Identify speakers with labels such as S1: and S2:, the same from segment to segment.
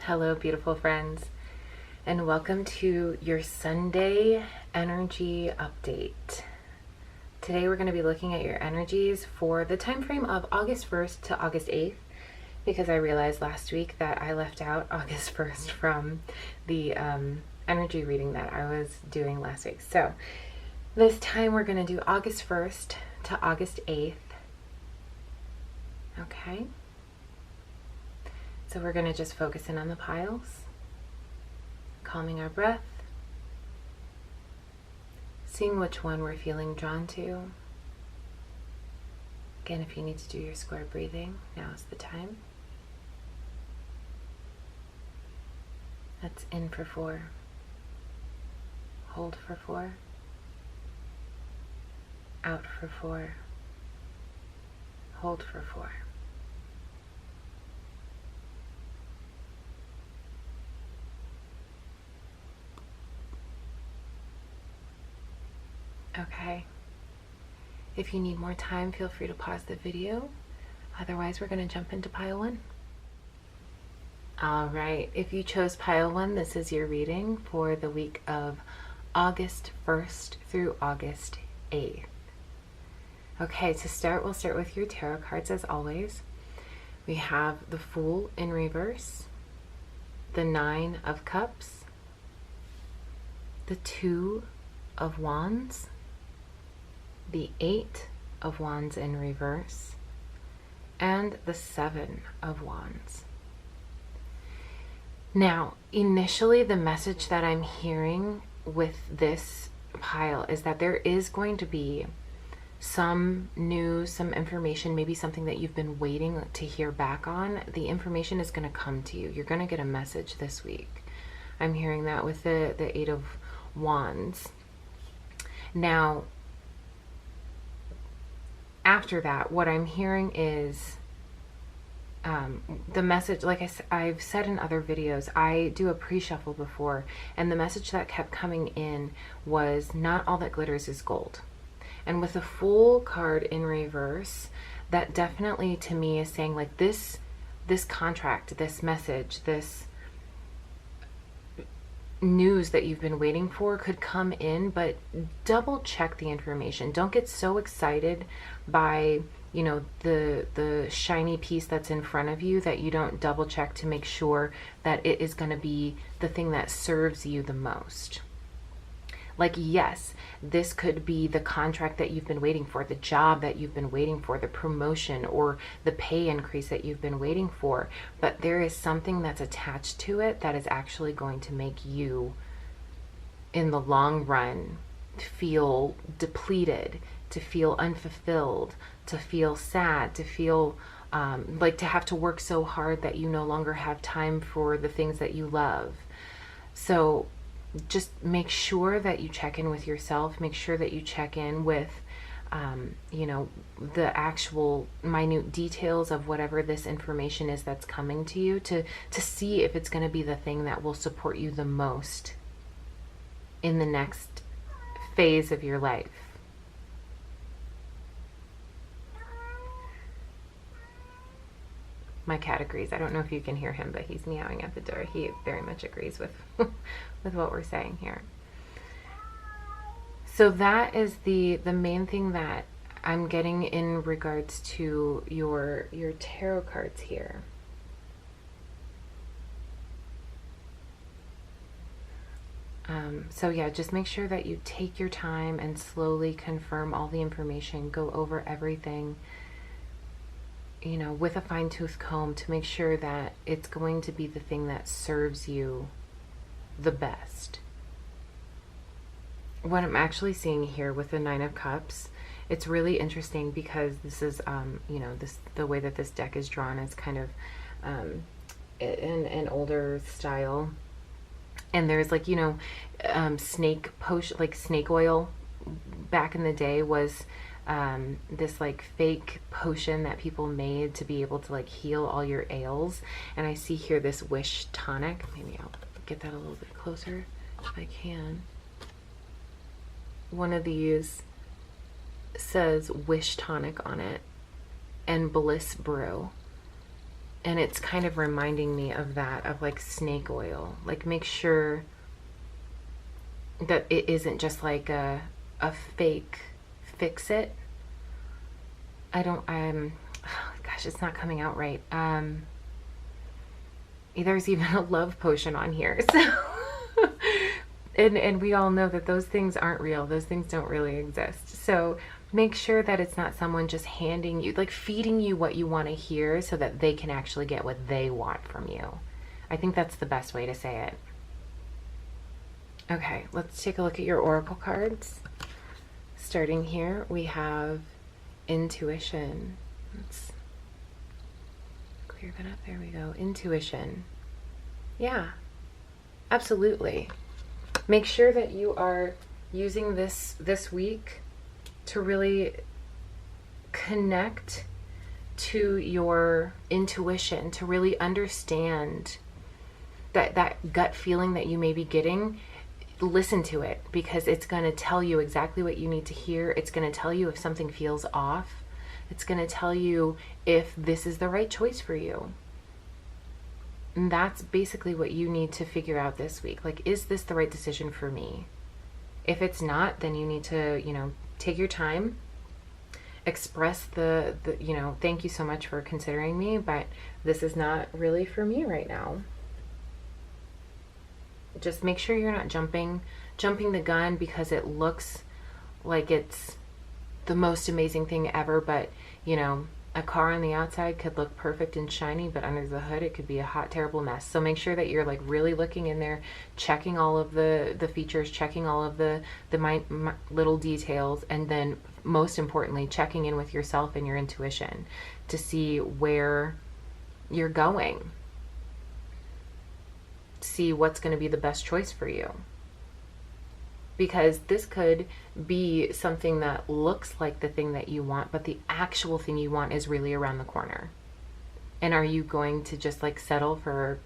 S1: Hello, beautiful friends, and welcome to your Sunday energy update. Today we're going to be looking at your energies for the time frame of August 1st to August 8th, because I realized last week that I left out August 1st from the energy reading that I was doing last week. So this time we're going to do August 1st to August 8th. Okay. So we're going to just focus in on the piles, calming our breath, seeing which one we're feeling drawn to. Again, if you need to do your square breathing, now is the time. That's in for 4, hold for 4, out for 4, hold for 4. Okay. If you need more time, feel free to pause the video. Otherwise, we're going to jump into pile 1. All right. If you chose pile 1, this is your reading for the week of August 1st through August 8th. Okay, to start, we'll start with your tarot cards as always. We have the Fool in reverse, the 9 of Cups, the 2 of Wands, the 8 of Wands in reverse, and the 7 of Wands. Now, initially, the message that I'm hearing with this pile is that there is going to be some news, some information, maybe something that you've been waiting to hear back on. The information is going to come to you. You're going to get a message this week. I'm hearing that with the 8 of Wands. Now, after that, what I'm hearing is the message, like I've said in other videos, I do a pre-shuffle before, and the message that kept coming in was not all that glitters is gold. And with the Fool card in reverse, that definitely to me is saying like this contract, this message, this news that you've been waiting for could come in, but double check the information. Don't get so excited by, you know, the shiny piece that's in front of you that you don't double check to make sure that it is going to be the thing that serves you the most. Like, yes, this could be the contract that you've been waiting for, the job that you've been waiting for, the promotion or the pay increase that you've been waiting for, but there is something that's attached to it that is actually going to make you, in the long run, feel depleted, to feel unfulfilled, to feel sad, to feel like to have to work so hard that you no longer have time for the things that you love. So just make sure that you check in with yourself. Make sure that you check in with, you know, the actual minute details of whatever this information is that's coming to you to see if it's going to be the thing that will support you the most in the next phase of your life. My cat agrees. I don't know if you can hear him, but he's meowing at the door. He very much agrees with with what we're saying here. So that is the main thing that I'm getting in regards to your tarot cards here. So yeah, just make sure that you take your time and slowly confirm all the information, go over everything, you know, with a fine-tooth comb to make sure that it's going to be the thing that serves you the best. What I'm actually seeing here with the 9 of Cups, it's really interesting because this is, you know, the way that this deck is drawn is kind of in an older style. And there's like, you know, snake potion, like snake oil back in the day was this like fake potion that people made to be able to like heal all your ails. And I see here this wish tonic. Maybe I'll get that a little bit closer if I can. One of these says wish tonic on it and bliss brew. And it's kind of reminding me of that, of like snake oil. Like, make sure that it isn't just like a fake fix it. Oh gosh, it's not coming out right. There's even a love potion on here. So, and we all know that those things aren't real. Those things don't really exist. So make sure that it's not someone just handing you, like feeding you what you want to hear so that they can actually get what they want from you. I think that's the best way to say it. Okay, let's take a look at your oracle cards. Starting here, we have intuition. Let's clear that up. There we go. Intuition. Yeah, absolutely. Make sure that you are using this week to really connect to your intuition, to really understand that gut feeling that you may be getting. Listen to it, because it's going to tell you exactly what you need to hear. It's going to tell you if something feels off. It's going to tell you if this is the right choice for you. And that's basically what you need to figure out this week. Like, is this the right decision for me? If it's not, then you need to, take your time, express the thank you so much for considering me, but this is not really for me right now. Just make sure you're not jumping the gun because it looks like it's the most amazing thing ever, but a car on the outside could look perfect and shiny, but under the hood it could be a hot, terrible mess. So make sure that you're like really looking in there, checking all of the features, checking all of the little details, and then most importantly, checking in with yourself and your intuition to see where you're going. See what's going to be the best choice for you. Because this could be something that looks like the thing that you want, but the actual thing you want is really around the corner. And are you going to just like settle for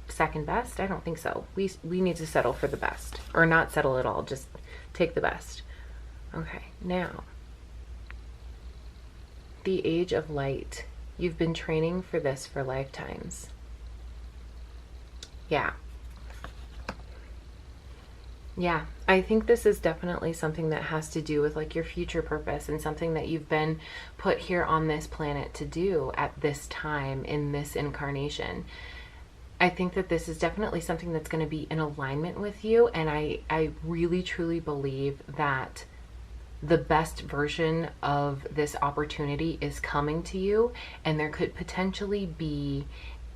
S1: second best? I don't think so. We need to settle for the best, or not settle at all. Just take the best. Okay, now the Age of Light. You've been training for this for lifetimes. Yeah, I think this is definitely something that has to do with like your future purpose and something that you've been put here on this planet to do at this time in this incarnation. I think that this is definitely something that's going to be in alignment with you, and I really truly believe that the best version of this opportunity is coming to you, and there could potentially be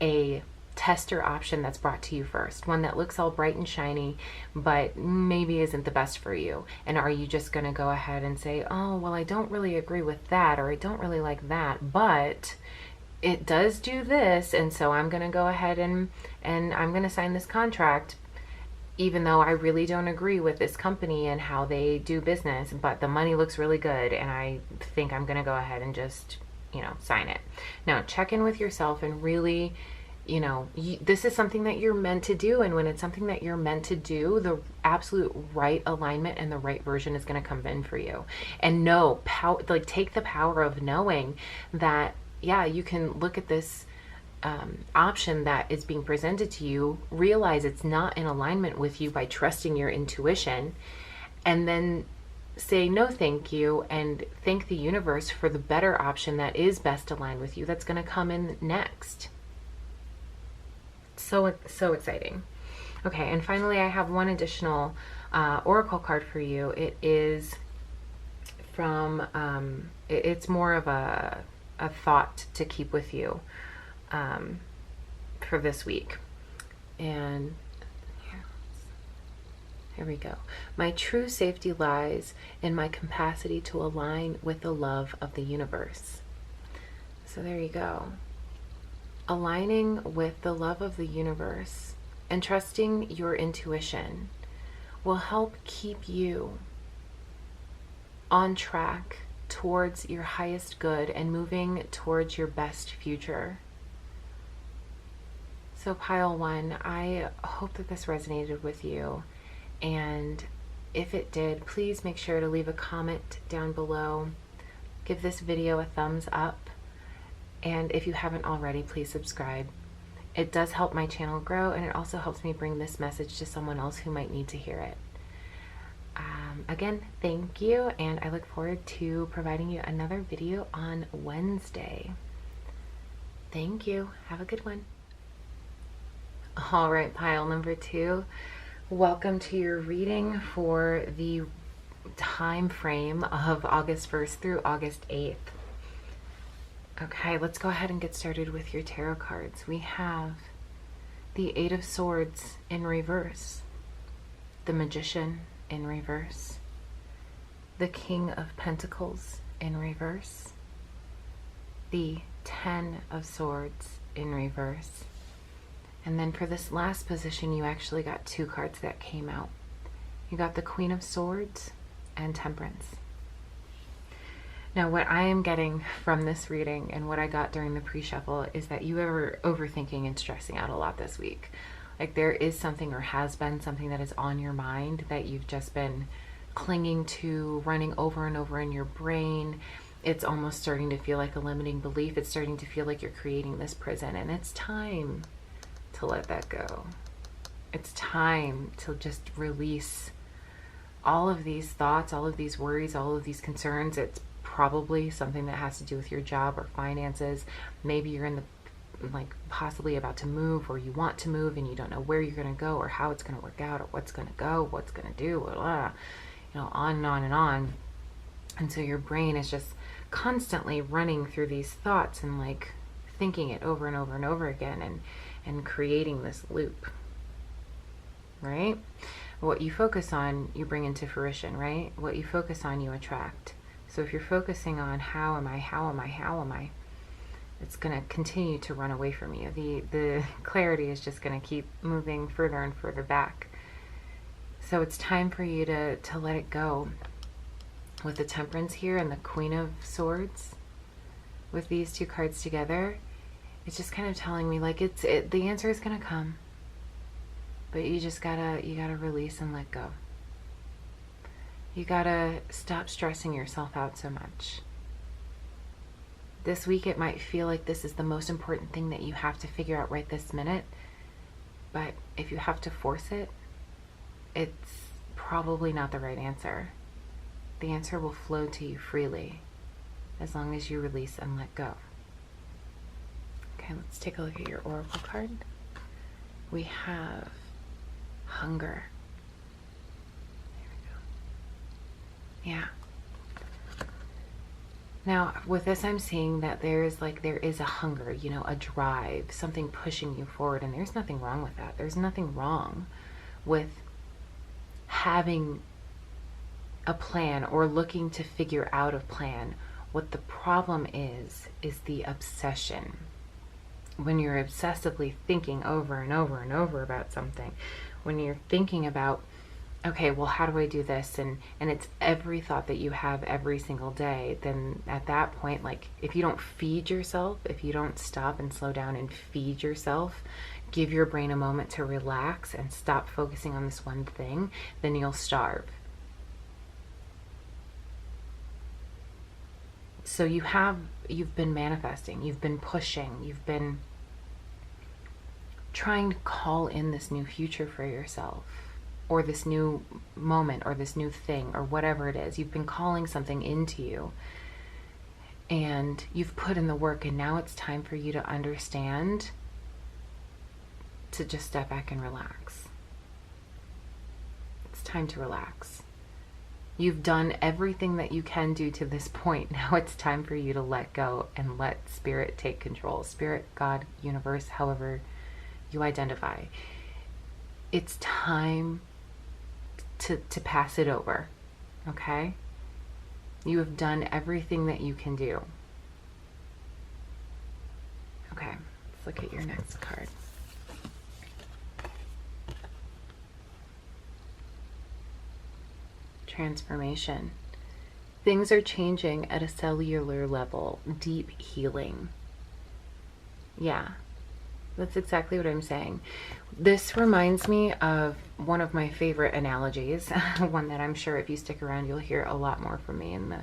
S1: a tester option that's brought to you first, one that looks all bright and shiny but maybe isn't the best for you. And are you just going to go ahead and say, oh well, I don't really agree with that, or I don't really like that, but it does do this, and so I'm going to go ahead and I'm going to sign this contract even though I really don't agree with this company and how they do business, but the money looks really good and I think I'm going to go ahead and just sign it. Now check in with yourself and really this is something that you're meant to do, and when it's something that you're meant to do, the absolute right alignment and the right version is going to come in for you. And take the power of knowing that, yeah, you can look at this option that is being presented to you, realize it's not in alignment with you by trusting your intuition, and then say no thank you and thank the universe for the better option that is best aligned with you, that's going to come in next. So exciting. Okay, and finally I have one additional oracle card for you. It is from it's more of a thought to keep with you for this week. And here we go. My true safety lies in my capacity to align with the love of the universe. So there you go. Aligning with the love of the universe and trusting your intuition will help keep you on track towards your highest good and moving towards your best future. So pile one, I hope that this resonated with you, and if it did, please make sure to leave a comment down below, give this video a thumbs up, And if you haven't already, please subscribe. It does help my channel grow, and it also helps me bring this message to someone else who might need to hear it. Again, thank you, and I look forward to providing you another video on Wednesday. Thank you. Have a good one. All right, pile number 2. Welcome to your reading for the time frame of August 1st through August 8th. Okay, let's go ahead and get started with your tarot cards. We have the 8 of Swords in reverse, the Magician in reverse, the King of Pentacles in reverse, the 10 of Swords in reverse, and then for this last position you actually got 2 cards that came out. You got the Queen of Swords and Temperance. Now what I am getting from this reading and what I got during the pre-shuffle is that you are overthinking and stressing out a lot this week. Like there is something, or has been something, that is on your mind that you've just been clinging to, running over and over in your brain. It's almost starting to feel like a limiting belief. It's starting to feel like you're creating this prison, and it's time to let that go. It's time to just release all of these thoughts, all of these worries, all of these concerns. It's probably something that has to do with your job or finances. Maybe you're in the possibly about to move, or you want to move and you don't know where you're going to go or how it's going to work out or what's going to go, what's going to do, blah, you know, on and on and on. And so your brain is just constantly running through these thoughts and like thinking it over and over and over again, and creating this loop, right? What you focus on, you bring into fruition, right? What you focus on, you attract. So if you're focusing on how am I, it's going to continue to run away from you. The clarity is just going to keep moving further and further back. So it's time for you to let it go. With the Temperance here and the Queen of Swords, with these 2 cards together, it's just kind of telling me like the answer is going to come, but you gotta release and let go. You gotta stop stressing yourself out so much. This week it might feel like this is the most important thing that you have to figure out right this minute, but if you have to force it, it's probably not the right answer. The answer will flow to you freely as long as you release and let go. Okay, let's take a look at your oracle card. We have hunger. There we go. Yeah. Now, with this, I'm seeing that there is a hunger, you know, a drive, something pushing you forward, and there's nothing wrong with that. There's nothing wrong with having a plan or looking to figure out a plan. What the problem is the obsession. When you're obsessively thinking over and over and over about something, when you're thinking about, okay, well, how do I do this? And it's every thought that you have every single day, then at that point, like, if you don't feed yourself, if you don't stop and slow down and feed yourself, give your brain a moment to relax and stop focusing on this one thing, then you'll starve. So you've been manifesting, you've been pushing, you've been trying to call in this new future for yourself, or this new moment, or this new thing, or whatever it is. You've been calling something into you, and you've put in the work, and now it's time for you to understand to just step back and relax. It's time to relax. You've done everything that you can do to this point. Now it's time for you to let go and let Spirit take control. Spirit, God, universe, however you identify. It's time to pass it over, okay? You have done everything that you can do. Okay, let's look at your next card. Transformation. Things are changing at a cellular level. Deep healing. Yeah, that's exactly what I'm saying. This reminds me of one of my favorite analogies, one that I'm sure if you stick around you'll hear a lot more from me in the,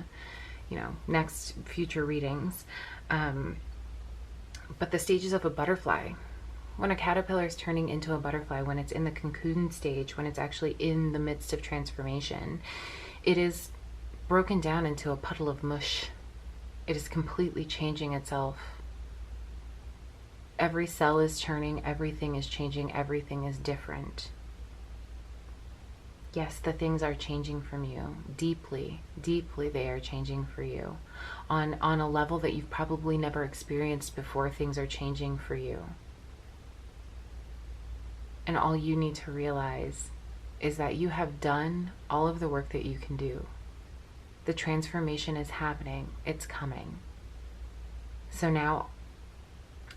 S1: next future readings. But the stages of a butterfly, when a caterpillar is turning into a butterfly, when it's in the cocoon stage, when it's actually in the midst of transformation, it is broken down into a puddle of mush. It is completely changing itself. Every cell is turning, everything is changing, everything is different. Yes, the things are changing from you. Deeply, deeply they are changing for you. On a level that you've probably never experienced before, things are changing for you. And all you need to realize is that you have done all of the work that you can do. The transformation is happening. It's coming. So now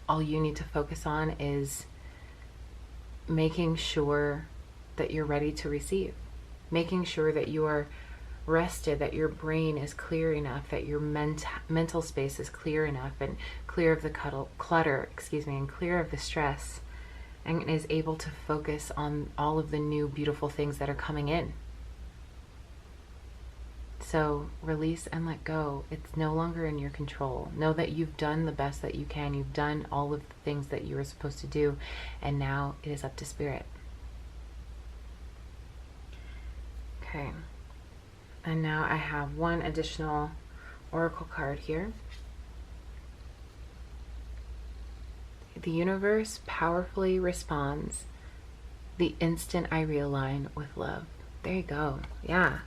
S1: all you need to focus on is making sure that you're ready to receive. Making sure that you are rested, that your brain is clear enough, that your mental space is clear enough and clear of the clutter, and clear of the stress, and is able to focus on all of the new beautiful things that are coming in. So release and let go. It's no longer in your control. Know that you've done the best that you can. You've done all of the things that you were supposed to do, and now it is up to Spirit. Okay. And now I have one additional oracle card here. The universe powerfully responds the instant I realign with love. There you go. Yeah.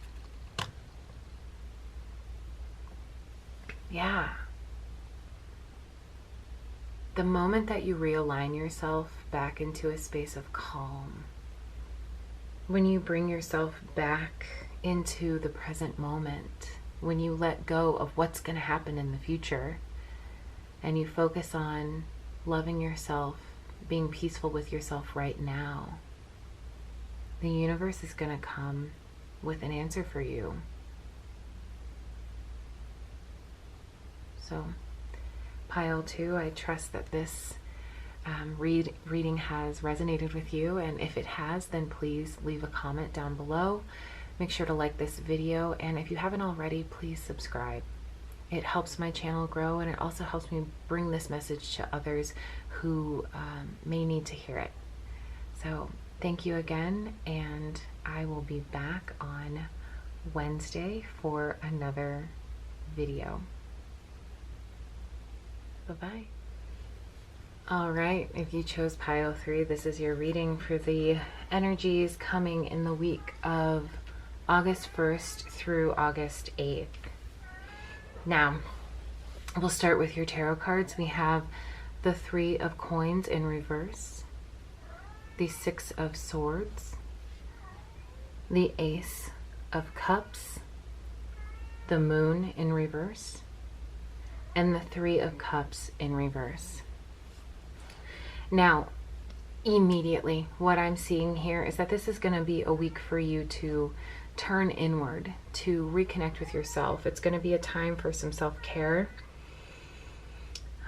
S1: Yeah. The moment that you realign yourself back into a space of calm, when you bring yourself back into the present moment, when you let go of what's going to happen in the future, and you focus on loving yourself, being peaceful with yourself right now, the universe is going to come with an answer for you. So, pile 2, I trust that this reading has resonated with you, and if it has, then please leave a comment down below. Make sure to like this video, and if you haven't already, please subscribe. It helps my channel grow, and it also helps me bring this message to others who may need to hear it. So thank you again, and I will be back on Wednesday for another video. Bye-bye. All right, if you chose pile 3, this is your reading for the energies coming in the week of August 1st through August 8th. Now, we'll start with your tarot cards. We have the 3 of Coins in reverse, the 6 of Swords, the Ace of Cups, the Moon in reverse, and the 3 of Cups in reverse. Now, immediately, what I'm seeing here is that this is going to be a week for you to turn inward, to reconnect with yourself. It's going to be a time for some self-care.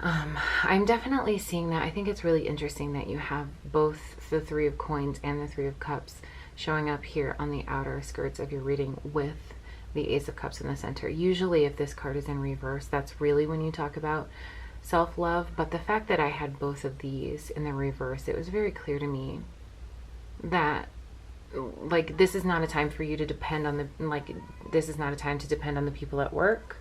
S1: I'm definitely seeing that. I think it's really interesting that you have both the 3 of Coins and the 3 of Cups showing up here on the outer skirts of your reading with the Ace of Cups in the center. Usually if this card is in reverse, that's really when you talk about self-love, but the fact that I had both of these in the reverse, it was very clear to me that like this is not a time for you to depend on this is not a time to depend on the people at work,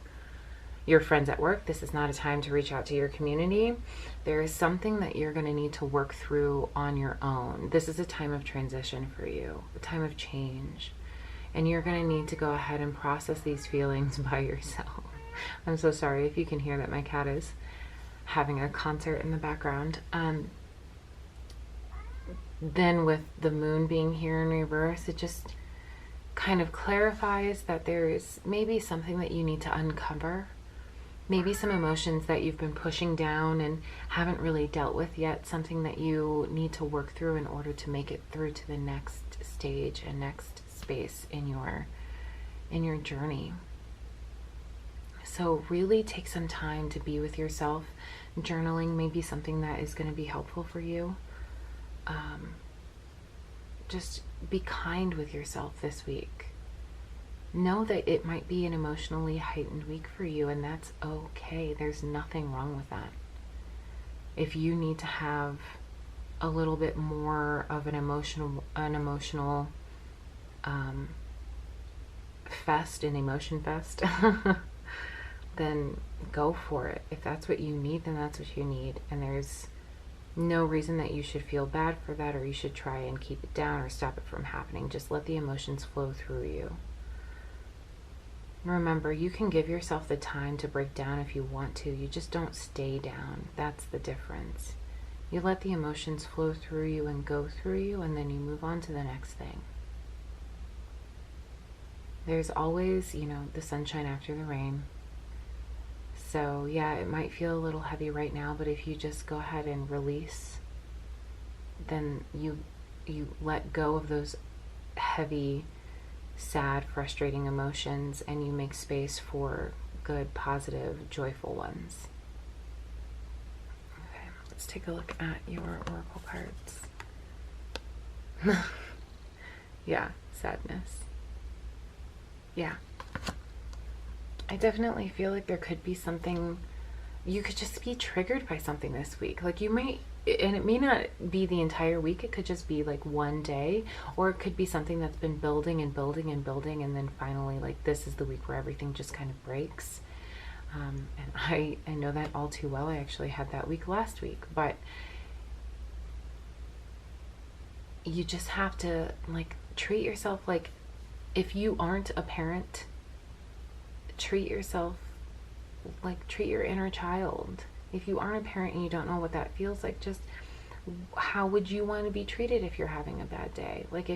S1: your friends at work. This is not a time to reach out to your community. There is something that you're going to need to work through on your own. This is a time of transition for you, a time of change, and you're going to need to go ahead and process these feelings by yourself. I'm so sorry if you can hear that my cat is having a concert in the background. Then with the Moon being here in reverse, it just kind of clarifies that there is maybe something that you need to uncover, maybe some emotions that you've been pushing down and haven't really dealt with yet, something that you need to work through in order to make it through to the next stage and next space in your journey. So really take some time to be with yourself. Journaling may be something that is going to be helpful for you. Just be kind with yourself this week. Know that it might be an emotionally heightened week for you, and that's okay. There's nothing wrong with that. If you need to have a little bit more of an emotional fest, an emotion fest, then go for it. If that's what you need, then that's what you need. And there's no reason that you should feel bad for that, or you should try and keep it down or stop it from happening. Just let the emotions flow through you. Remember, you can give yourself the time to break down if you want to. You just don't stay down. That's the difference. You let the emotions flow through you and go through you, and then you move on to the next thing. There's always, the sunshine after the rain. So yeah, it might feel a little heavy right now, but if you just go ahead and release, then you let go of those heavy, sad, frustrating emotions, and you make space for good, positive, joyful ones. Okay, let's take a look at your oracle cards. Yeah, sadness. Yeah. I definitely feel like there could be something, you could just be triggered by something this week. Like you might, and it may not be the entire week, it could just be like one day, or it could be something that's been building and building and building, and then finally, like, this is the week where everything just kind of breaks. And I know that all too well. I actually had that week last week, but you just have to, like, treat yourself like, if you aren't a parent, treat yourself like, treat your inner child. If you aren't a parent and you don't know what that feels like, just how would you want to be treated if you're having a bad day? Like,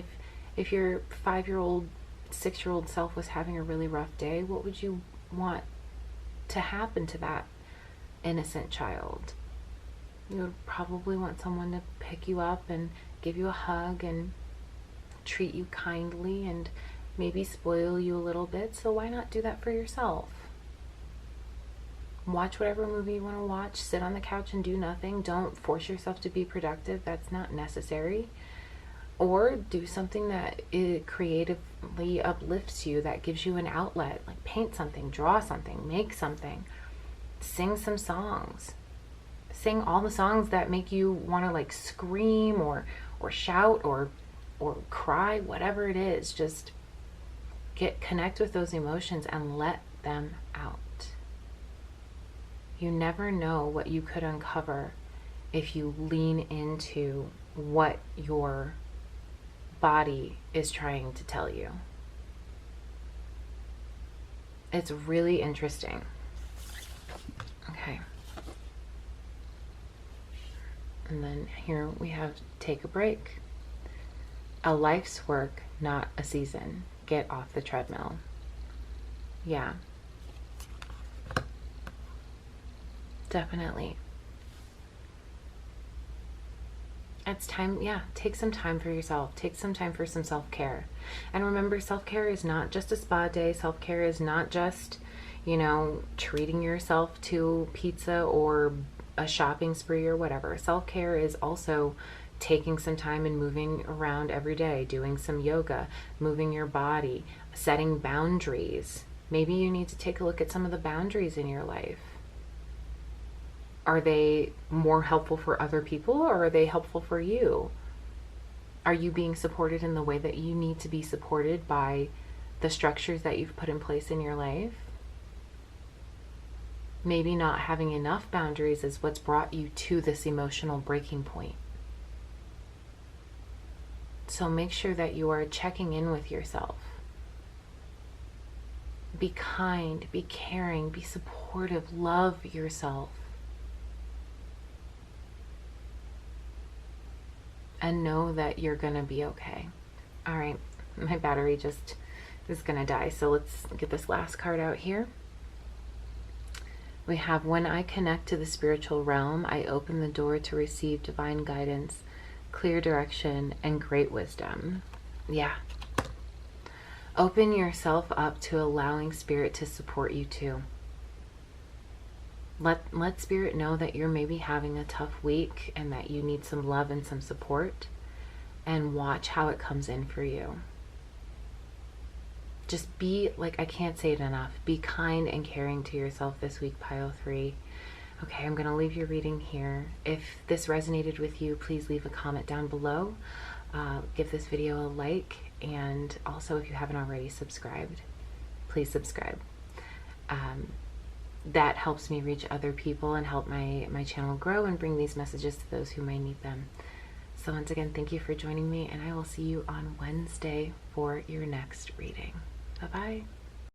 S1: if your 5-year-old, 6-year-old self was having a really rough day, what would you want to happen to that innocent child? You would probably want someone to pick you up and give you a hug and treat you kindly and maybe spoil you a little bit. So why not do that for yourself? Watch whatever movie you want to watch. Sit on the couch and do nothing. Don't force yourself to be productive. That's not necessary. Or do something that it creatively uplifts you, that gives you an outlet. Like paint something, draw something, make something, sing some songs. Sing all the songs that make you want to, like, scream or shout or cry, whatever it is. Just connect with those emotions and let them out. You never know what you could uncover if you lean into what your body is trying to tell you. It's really interesting. Okay. And then here we have take a break. A life's work, not a season. Get off the treadmill. Yeah. Definitely. It's time, yeah, take some time for yourself. Take some time for some self-care. And remember, self-care is not just a spa day. Self-care is not just, treating yourself to pizza or a shopping spree or whatever. Self-care is also taking some time and moving around every day, doing some yoga, moving your body, setting boundaries. Maybe you need to take a look at some of the boundaries in your life. Are they more helpful for other people, or are they helpful for you? Are you being supported in the way that you need to be supported by the structures that you've put in place in your life? Maybe not having enough boundaries is what's brought you to this emotional breaking point. So make sure that you are checking in with yourself. Be kind, be caring, be supportive, love yourself. And know that you're gonna be okay. All right, my battery just is gonna die. So let's get this last card out here. We have, when I connect to the spiritual realm, I open the door to receive divine guidance, clear direction, and great wisdom. Yeah. Open yourself up to allowing spirit to support you too. Let spirit know that you're maybe having a tough week and that you need some love and some support, and watch how it comes in for you. Just be, like, I can't say it enough, be kind and caring to yourself this week, Pile 3. Okay, I'm going to leave your reading here. If this resonated with you, please leave a comment down below. Give this video a like, and also if you haven't already subscribed, please subscribe. That helps me reach other people and help my channel grow and bring these messages to those who may need them. So once again, thank you for joining me, and I will see you on Wednesday for your next reading. Bye-bye.